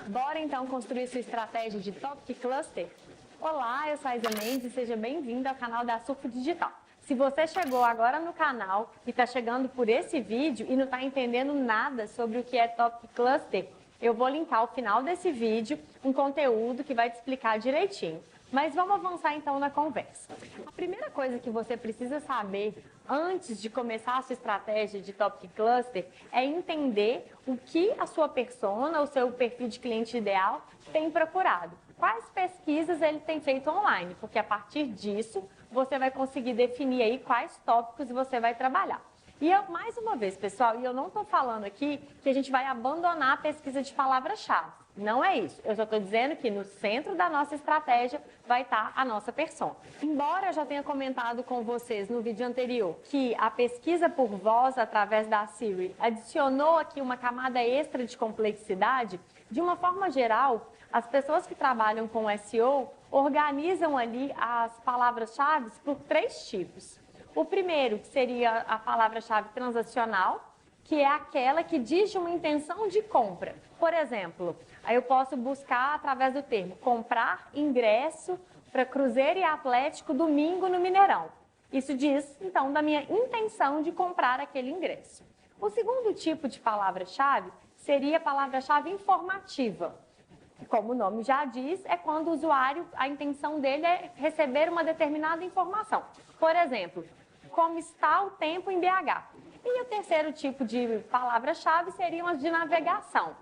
Bora então construir sua estratégia de Topic Cluster? Olá, eu sou a Isa Mendes e seja bem-vindo ao canal da Surf Digital. Se você chegou agora no canal e está chegando por esse vídeo e não está entendendo nada sobre o que é Topic Cluster, eu vou linkar ao final desse vídeo um conteúdo que vai te explicar direitinho. Mas vamos avançar então na conversa. A primeira coisa que você precisa saber antes de começar a sua estratégia de Topic Cluster é entender o que a sua persona, o seu perfil de cliente ideal tem procurado. Quais pesquisas ele tem feito online, porque a partir disso você vai conseguir definir aí quais tópicos você vai trabalhar. E mais uma vez, pessoal, eu não estou falando aqui que a gente vai abandonar a pesquisa de palavras-chave. Não é isso. Eu só estou dizendo que no centro da nossa estratégia vai estar a nossa persona. Embora eu já tenha comentado com vocês no vídeo anterior que a pesquisa por voz através da Siri adicionou aqui uma camada extra de complexidade, de uma forma geral, as pessoas que trabalham com SEO organizam ali as palavras-chave por 3 tipos. O primeiro, que seria a palavra-chave transacional, que é aquela que diz de uma intenção de compra. Por exemplo, aí eu posso buscar através do termo comprar ingresso para Cruzeiro e Atlético domingo no Mineirão. Isso diz, então, da minha intenção de comprar aquele ingresso. O segundo tipo de palavra-chave seria a palavra-chave informativa. Como o nome já diz, é quando o usuário, a intenção dele é receber uma determinada informação. Por exemplo, como está o tempo em BH. E o terceiro tipo de palavra-chave seriam as de navegação.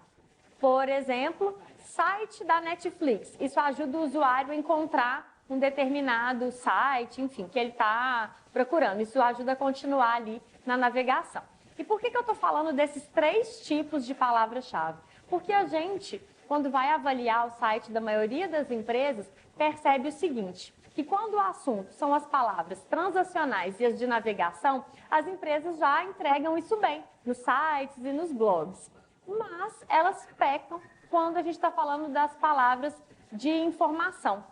Por exemplo, site da Netflix. Isso ajuda o usuário a encontrar um determinado site, enfim, que ele está procurando. Isso ajuda a continuar ali na navegação. E por que eu estou falando desses 3 tipos de palavra-chave? Porque a gente, quando vai avaliar o site da maioria das empresas, percebe o seguinte, que quando o assunto são as palavras transacionais e as de navegação, as empresas já entregam isso bem nos sites e nos blogs. Mas elas pecam quando a gente está falando das palavras de informação.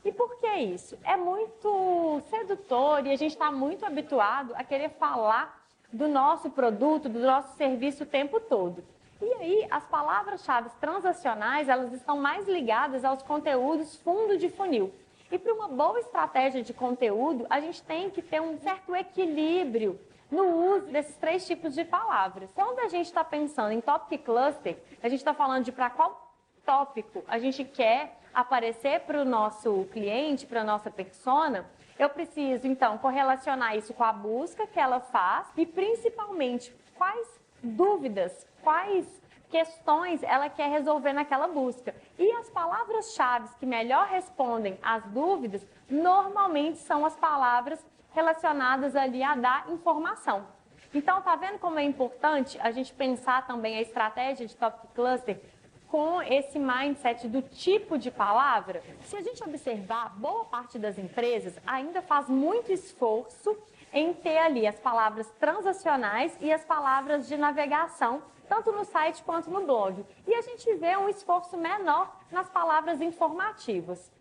E por que isso? É muito sedutor e a gente está muito habituado a querer falar do nosso produto, do nosso serviço o tempo todo. E aí, as palavras-chave transacionais, elas estão mais ligadas aos conteúdos fundo de funil. E para uma boa estratégia de conteúdo, a gente tem que ter um certo equilíbrio no uso desses 3 tipos de palavras. Quando a gente está pensando em Topic Cluster, a gente está falando de para qual tópico a gente quer aparecer para o nosso cliente, para a nossa persona. Eu preciso, então, correlacionar isso com a busca que ela faz e, principalmente, quais dúvidas, quais questões ela quer resolver naquela busca. E as palavras-chave que melhor respondem às dúvidas, normalmente são as palavras relacionadas ali a dar informação. Então, tá vendo como é importante a gente pensar também a estratégia de Topic Cluster com esse mindset do tipo de palavra? Se a gente observar, boa parte das empresas ainda faz muito esforço em ter ali as palavras transacionais e as palavras de navegação, tanto no site quanto no blog. E a gente vê um esforço menor nas palavras informativas.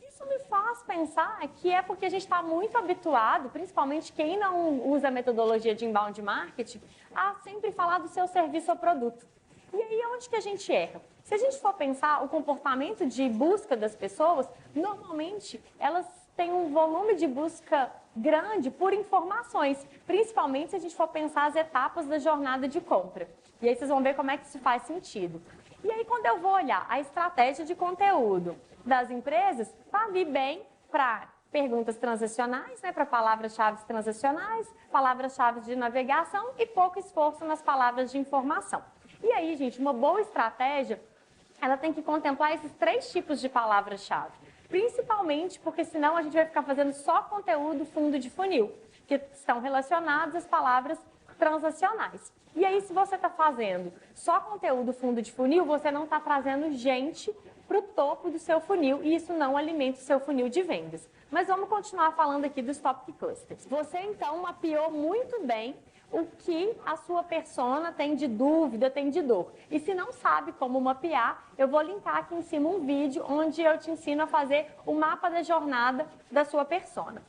Isso me faz pensar que é porque a gente está muito habituado, principalmente quem não usa a metodologia de inbound marketing, a sempre falar do seu serviço ou produto. E aí onde que a gente erra? Se a gente for pensar o comportamento de busca das pessoas, normalmente elas têm um volume de busca grande por informações, principalmente se a gente for pensar as etapas da jornada de compra. E aí vocês vão ver como é que isso faz sentido. E aí quando eu vou olhar a estratégia de conteúdo das empresas, está ali bem para perguntas transacionais, né, para palavras-chave transacionais, palavras-chave de navegação e pouco esforço nas palavras de informação. E aí, gente, uma boa estratégia, ela tem que contemplar esses 3 tipos de palavras-chave. Principalmente porque senão a gente vai ficar fazendo só conteúdo fundo de funil, que estão relacionados às palavras transacionais. E aí, se você está fazendo só conteúdo fundo de funil, você não está trazendo gente para o topo do seu funil e isso não alimenta o seu funil de vendas. Mas vamos continuar falando aqui dos Topic Clusters. Você, então, mapeou muito bem o que a sua persona tem de dúvida, tem de dor. E se não sabe como mapear, eu vou linkar aqui em cima um vídeo onde eu te ensino a fazer o mapa da jornada da sua persona.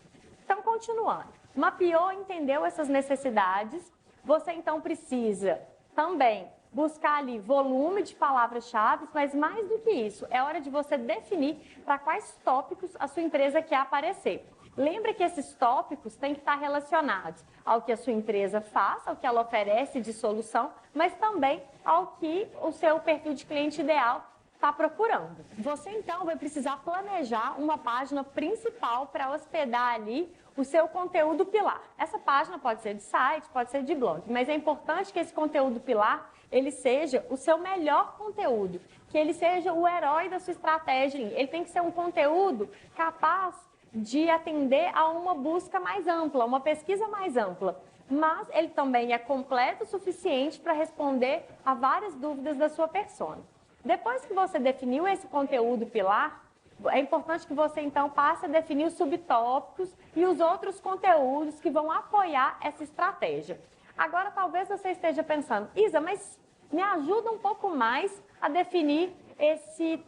Então, continuando. Mapeou, entendeu essas necessidades, você então precisa também buscar ali volume de palavras-chave, mas mais do que isso, é hora de você definir para quais tópicos a sua empresa quer aparecer. Lembra que esses tópicos têm que estar relacionados ao que a sua empresa faz, ao que ela oferece de solução, mas também ao que o seu perfil de cliente ideal está procurando. Você então vai precisar planejar uma página principal para hospedar ali o seu conteúdo pilar. Essa página pode ser de site, pode ser de blog, mas é importante que esse conteúdo pilar ele seja o seu melhor conteúdo, que ele seja o herói da sua estratégia. Ele tem que ser um conteúdo capaz de atender a uma busca mais ampla, uma pesquisa mais ampla. Mas ele também é completo o suficiente para responder a várias dúvidas da sua persona. Depois que você definiu esse conteúdo pilar, é importante que você então passe a definir os subtópicos e os outros conteúdos que vão apoiar essa estratégia. Agora, talvez você esteja pensando, Isa, mas me ajuda um pouco mais a definir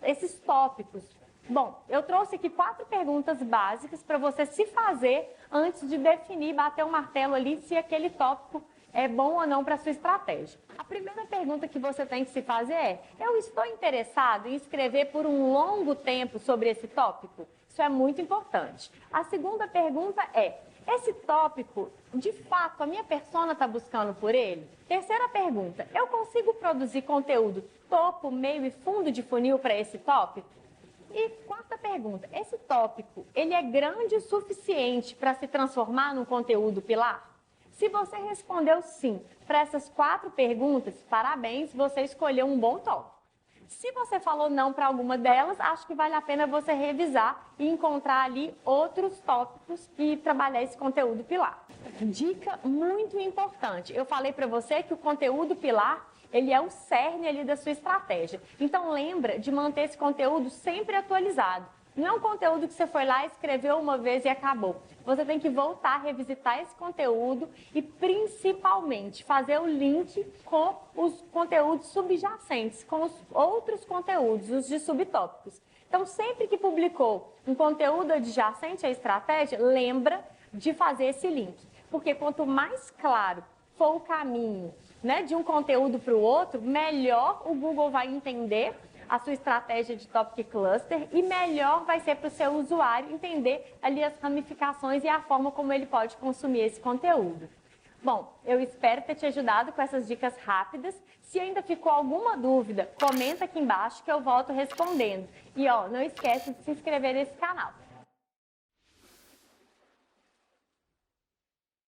esses tópicos. Bom, eu trouxe aqui 4 perguntas básicas para você se fazer antes de definir, bater o martelo ali se aquele tópico é bom ou não para a sua estratégia. A primeira pergunta que você tem que se fazer é: eu estou interessado em escrever por um longo tempo sobre esse tópico? Isso é muito importante. A segunda pergunta é: esse tópico, de fato, a minha persona está buscando por ele? Terceira pergunta: eu consigo produzir conteúdo topo, meio e fundo de funil para esse tópico? E quarta pergunta: esse tópico, ele é grande o suficiente para se transformar num conteúdo pilar? Se você respondeu sim para essas 4 perguntas, parabéns, você escolheu um bom tópico. Se você falou não para alguma delas, acho que vale a pena você revisar e encontrar ali outros tópicos e trabalhar esse conteúdo pilar. Dica muito importante: eu falei para você que o conteúdo pilar ele é o cerne ali da sua estratégia. Então lembra de manter esse conteúdo sempre atualizado. Não é um conteúdo que você foi lá, escreveu uma vez e acabou. Você tem que voltar a revisitar esse conteúdo e, principalmente, fazer o link com os conteúdos subjacentes, com os outros conteúdos, os de subtópicos. Então, sempre que publicou um conteúdo adjacente à estratégia, lembra de fazer esse link. Porque quanto mais claro for o caminho, né, de um conteúdo para o outro, melhor o Google vai entender a sua estratégia de Topic Cluster e melhor vai ser para o seu usuário entender ali as ramificações e a forma como ele pode consumir esse conteúdo. Bom, eu espero ter te ajudado com essas dicas rápidas. Se ainda ficou alguma dúvida, comenta aqui embaixo que eu volto respondendo. E ó, não esquece de se inscrever nesse canal.